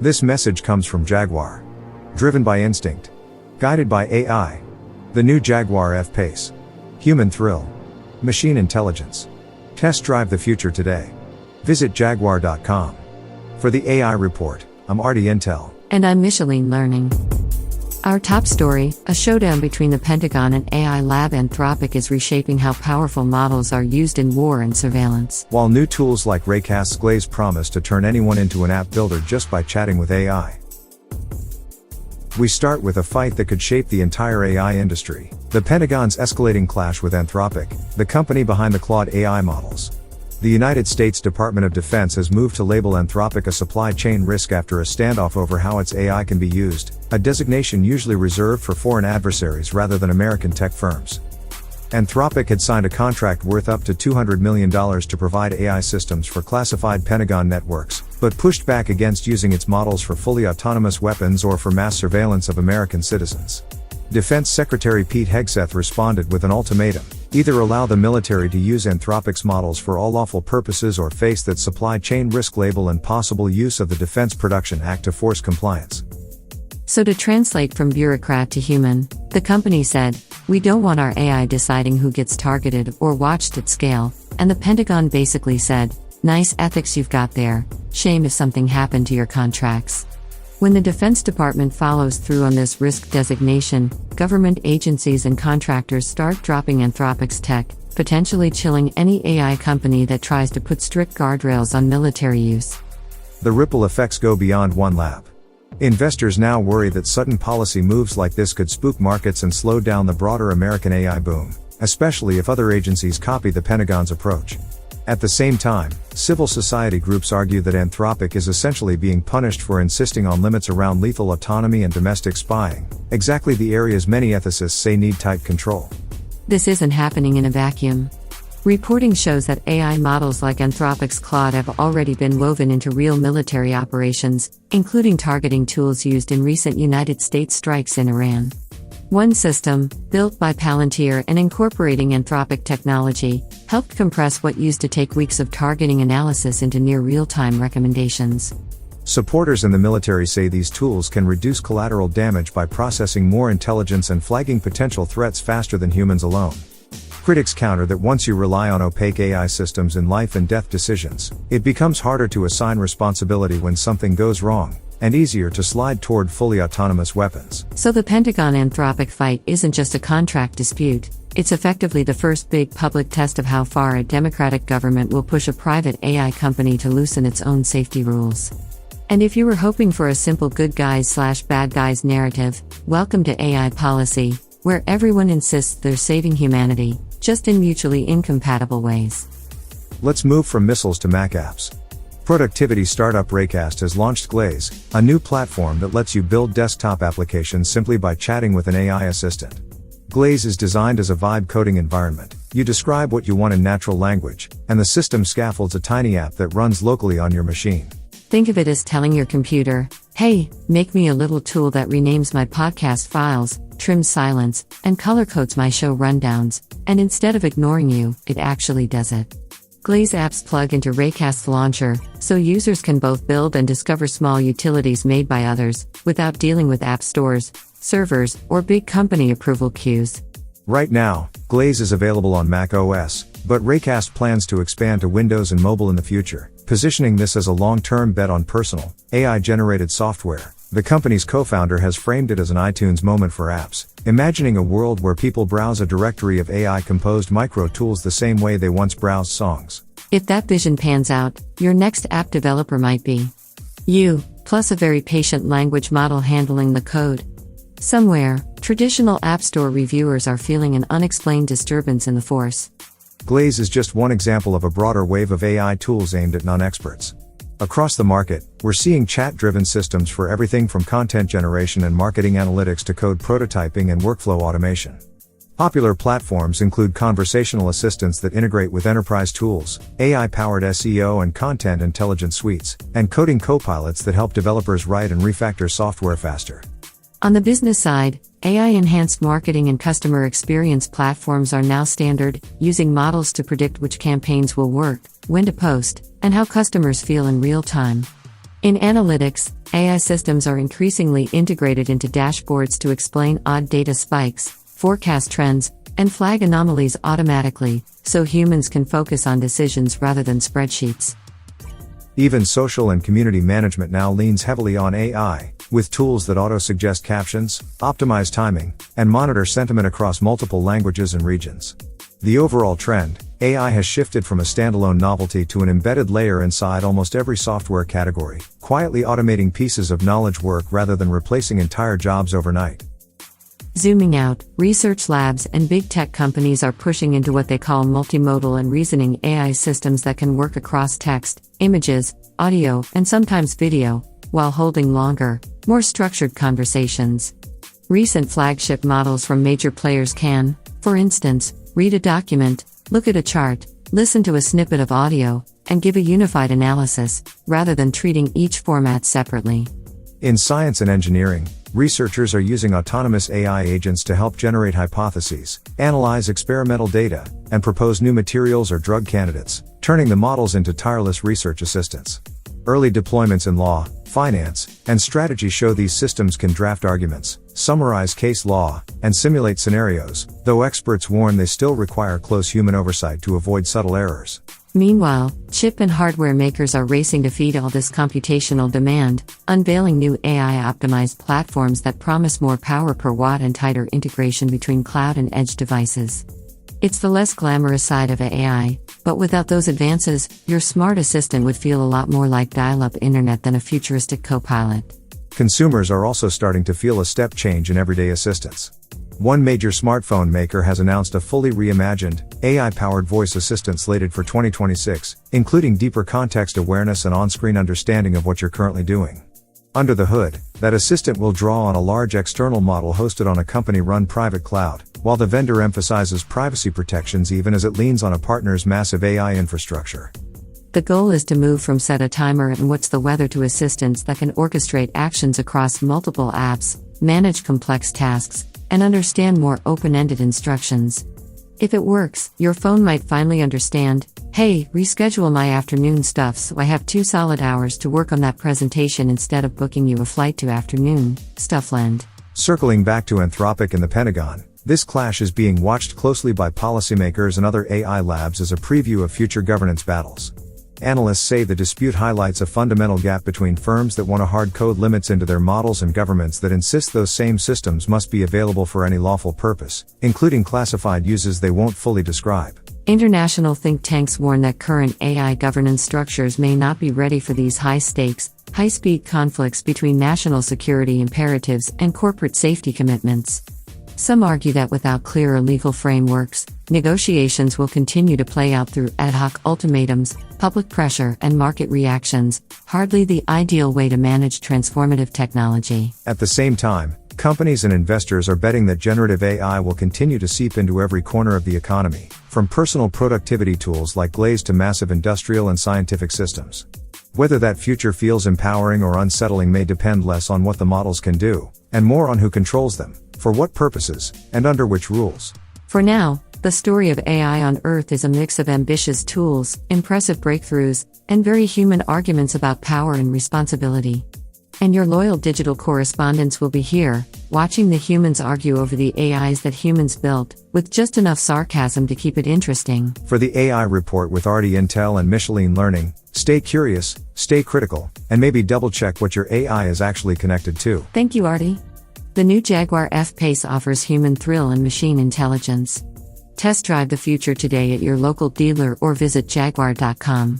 This message comes from Jaguar. Driven by instinct. Guided by AI. The new Jaguar F-Pace. Human thrill. Machine intelligence. Test drive the future today. Visit Jaguar.com. For the AI Report, I'm Artie Intel. And I'm Micheline Learning. Our top story, a showdown between the Pentagon and AI lab Anthropic is reshaping how powerful models are used in war and surveillance. While new tools like Raycast's Glaze promise to turn anyone into an app builder just by chatting with AI. We start with a fight that could shape the entire AI industry. The Pentagon's escalating clash with Anthropic, the company behind the Claude AI models. The United States Department of Defense has moved to label Anthropic a supply chain risk after a standoff over how its AI can be used, a designation usually reserved for foreign adversaries rather than American tech firms. Anthropic had signed a contract worth up to $200 million to provide AI systems for classified Pentagon networks, but pushed back against using its models for fully autonomous weapons or for mass surveillance of American citizens. Defense Secretary Pete Hegseth responded with an ultimatum: either allow the military to use Anthropic's models for all lawful purposes or face that supply chain risk label and possible use of the Defense Production Act to force compliance. So to translate from bureaucrat to human, the company said, "We don't want our AI deciding who gets targeted or watched at scale," and the Pentagon basically said, "Nice ethics you've got there, shame if something happened to your contracts." When the Defense Department follows through on this risk designation, government agencies and contractors start dropping Anthropic's tech, potentially chilling any AI company that tries to put strict guardrails on military use. The ripple effects go beyond one lab. Investors now worry that sudden policy moves like this could spook markets and slow down the broader American AI boom, especially if other agencies copy the Pentagon's approach. At the same time, civil society groups argue that Anthropic is essentially being punished for insisting on limits around lethal autonomy and domestic spying, exactly the areas many ethicists say need tight control. This isn't happening in a vacuum. Reporting shows that AI models like Anthropic's Claude have already been woven into real military operations, including targeting tools used in recent United States strikes in Iran. One system, built by Palantir and incorporating Anthropic technology, helped compress what used to take weeks of targeting analysis into near real-time recommendations. Supporters in the military say these tools can reduce collateral damage by processing more intelligence and flagging potential threats faster than humans alone. Critics counter that once you rely on opaque AI systems in life and death decisions, it becomes harder to assign responsibility when something goes wrong, and easier to slide toward fully autonomous weapons. So the Pentagon-Anthropic fight isn't just a contract dispute, it's effectively the first big public test of how far a democratic government will push a private AI company to loosen its own safety rules. And if you were hoping for a simple good guys/bad guys narrative, welcome to AI policy, where everyone insists they're saving humanity, just in mutually incompatible ways. Let's move from missiles to Mac apps. Productivity startup Raycast has launched Glaze, a new platform that lets you build desktop applications simply by chatting with an AI assistant. Glaze is designed as a vibe coding environment. You describe what you want in natural language, and the system scaffolds a tiny app that runs locally on your machine. Think of it as telling your computer, "Hey, make me a little tool that renames my podcast files, trims silence, and color codes my show rundowns," and instead of ignoring you, it actually does it. Glaze apps plug into Raycast's launcher, so users can both build and discover small utilities made by others, without dealing with app stores, servers, or big company approval queues. Right now, Glaze is available on Mac OS, but Raycast plans to expand to Windows and mobile in the future, positioning this as a long-term bet on personal, AI-generated software. The company's co-founder has framed it as an iTunes moment for apps, imagining a world where people browse a directory of AI-composed micro-tools the same way they once browsed songs. If that vision pans out, your next app developer might be you, plus a very patient language model handling the code. Somewhere, traditional App Store reviewers are feeling an unexplained disturbance in the force. Glaze is just one example of a broader wave of AI tools aimed at non-experts. Across the market, we're seeing chat-driven systems for everything from content generation and marketing analytics to code prototyping and workflow automation. Popular platforms include conversational assistants that integrate with enterprise tools, AI-powered SEO and content intelligence suites, and coding copilots that help developers write and refactor software faster. On the business side, AI-enhanced marketing and customer experience platforms are now standard, using models to predict which campaigns will work, when to post, and how customers feel in real time. In analytics, AI systems are increasingly integrated into dashboards to explain odd data spikes, forecast trends, and flag anomalies automatically, so humans can focus on decisions rather than spreadsheets. Even social and community management now leans heavily on AI, with tools that auto-suggest captions, optimize timing, and monitor sentiment across multiple languages and regions. The overall trend, AI has shifted from a standalone novelty to an embedded layer inside almost every software category, quietly automating pieces of knowledge work rather than replacing entire jobs overnight. Zooming out, research labs and big tech companies are pushing into what they call multimodal and reasoning AI systems that can work across text, images, audio, and sometimes video, while holding longer, more structured conversations. Recent flagship models from major players can, for instance, read a document, look at a chart, listen to a snippet of audio, and give a unified analysis, rather than treating each format separately. In science and engineering, researchers are using autonomous AI agents to help generate hypotheses, analyze experimental data, and propose new materials or drug candidates, turning the models into tireless research assistants. Early deployments in law, finance, and strategy show these systems can draft arguments, summarize case law, and simulate scenarios, though experts warn they still require close human oversight to avoid subtle errors. Meanwhile, chip and hardware makers are racing to feed all this computational demand, unveiling new AI-optimized platforms that promise more power per watt and tighter integration between cloud and edge devices. It's the less glamorous side of AI, but without those advances, your smart assistant would feel a lot more like dial-up internet than a futuristic co-pilot. Consumers are also starting to feel a step change in everyday assistance. One major smartphone maker has announced a fully reimagined, AI-powered voice assistant slated for 2026, including deeper context awareness and on-screen understanding of what you're currently doing. Under the hood, that assistant will draw on a large external model hosted on a company-run private cloud, while the vendor emphasizes privacy protections even as it leans on a partner's massive AI infrastructure. The goal is to move from set a timer and what's the weather to assistants that can orchestrate actions across multiple apps, manage complex tasks, and understand more open-ended instructions. If it works, your phone might finally understand, hey, reschedule my afternoon stuff so I have 2 solid hours to work on that presentation instead of booking you a flight to afternoon, Stuffland. Circling back to Anthropic and the Pentagon, this clash is being watched closely by policymakers and other AI labs as a preview of future governance battles. Analysts say the dispute highlights a fundamental gap between firms that want to hard code limits into their models and governments that insist those same systems must be available for any lawful purpose, including classified uses they won't fully describe. International think tanks warn that current AI governance structures may not be ready for these high-stakes, high-speed conflicts between national security imperatives and corporate safety commitments. Some argue that without clearer legal frameworks, negotiations will continue to play out through ad hoc ultimatums, public pressure, and market reactions, hardly the ideal way to manage transformative technology. At the same time, companies and investors are betting that generative AI will continue to seep into every corner of the economy, from personal productivity tools like Glaze to massive industrial and scientific systems. Whether that future feels empowering or unsettling may depend less on what the models can do, and more on who controls them, for what purposes, and under which rules. For now, the story of AI on Earth is a mix of ambitious tools, impressive breakthroughs, and very human arguments about power and responsibility. And your loyal digital correspondents will be here, watching the humans argue over the AIs that humans built, with just enough sarcasm to keep it interesting. For the AI Report with Artie, Intel, and Micheline Learning, stay curious, stay critical, and maybe double-check what your AI is actually connected to. Thank you, Artie. The new Jaguar F-Pace offers human thrill and machine intelligence. Test drive the future today at your local dealer or visit jaguar.com.